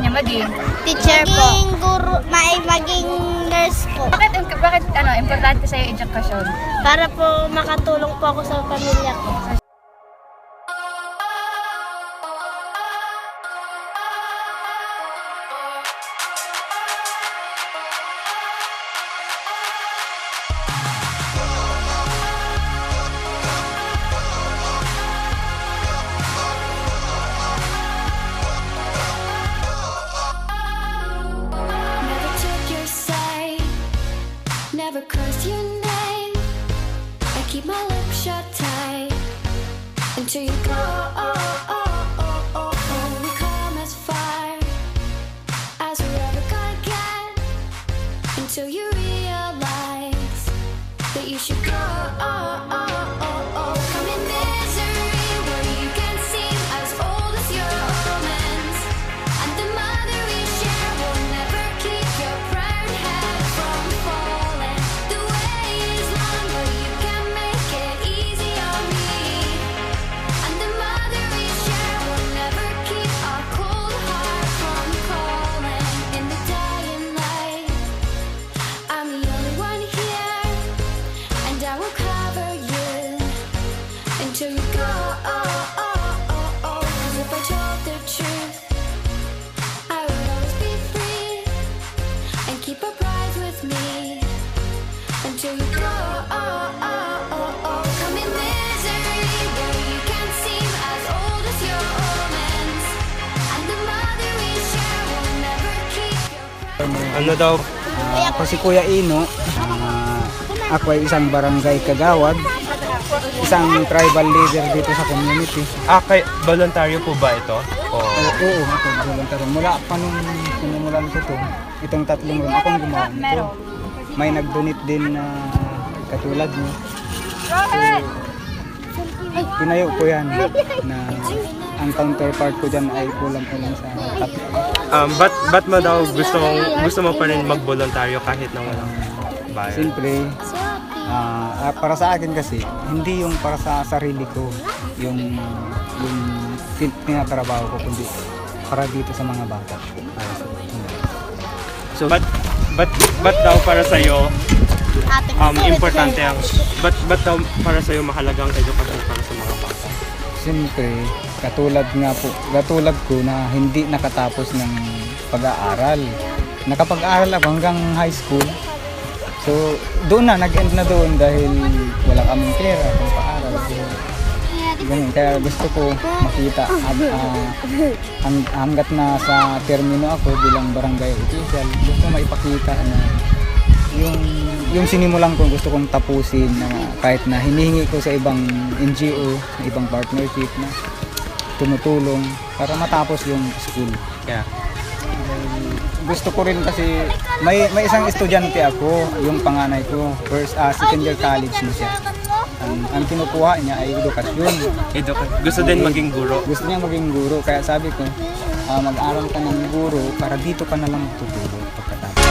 niya maging? Teacher po. Maging guru, maging nurse po. Bakit importante sa'yo edukasyon? Para po makatulong po ako sa pamilya ko. Never curse your name. I keep my lips shut tight until you go. We come as far as we're ever gonna get until you realize that you should go. Come in misery where you can seem as old as your omens, and the mother we share will never keep your proud head from falling. The way is long, but you can make it easy on me, and the mother we share will never keep our cold heart from calling. In the dying light, I'm the only one here, and I will cover you until you go. 'Cause if I told the truth, I would always be free and keep a prize with me until you go. Come in misery where you can seem as old as your omens, and the mother we share will never keep your pride. Ano daw? Ako si Kuya Ino. Ako ay isang barangay kagawad, isang tribal leader dito sa community. Kay voluntaryo po ba ito? O Oo, ako volunteer. Mula pa nung sinimulan ko to, itong tatlong room, akong gumawa nito. May nag-donate din na katulad mo. Tinayo ko yan na ang counterpart ko dyan ay kulang-kulang sa tatlo. ba't mo daw gusto mo pa rin mag-voluntaryo kahit na walang bayad? Siyempre, para sa akin kasi, hindi yung para sa sarili ko, yung tinatrabaho ko, kundi para dito sa mga bata. So, ba't daw para sa'yo importante ang ba't daw para sa'yo mahalagang edukasyon para sa mga bata? Siyempre, katulad ko na hindi nakatapos ng pag-aaral. Nakapag-aaral ako hanggang high school. So, doon na, nag-end na doon dahil wala kaming pera kung paaral. So, ganun. Kaya gusto ko makita hanggat na sa termino ako bilang barangay official, gusto maipakita na yung sinimulan ko gusto kong tapusin na kahit na hinihingi ko sa ibang NGO, ibang partnership na tumutulong para matapos yung school. Yeah. Gusto ko rin kasi may isang estudyante ako, yung panganay ko, second year college na siya. Ang kinukuha niya ay edukasyon. Gusto din maging guro. Gusto niya maging guro, kaya sabi ko, mag-aral ka ng guro para dito ka na lang tutulong pagkatapos.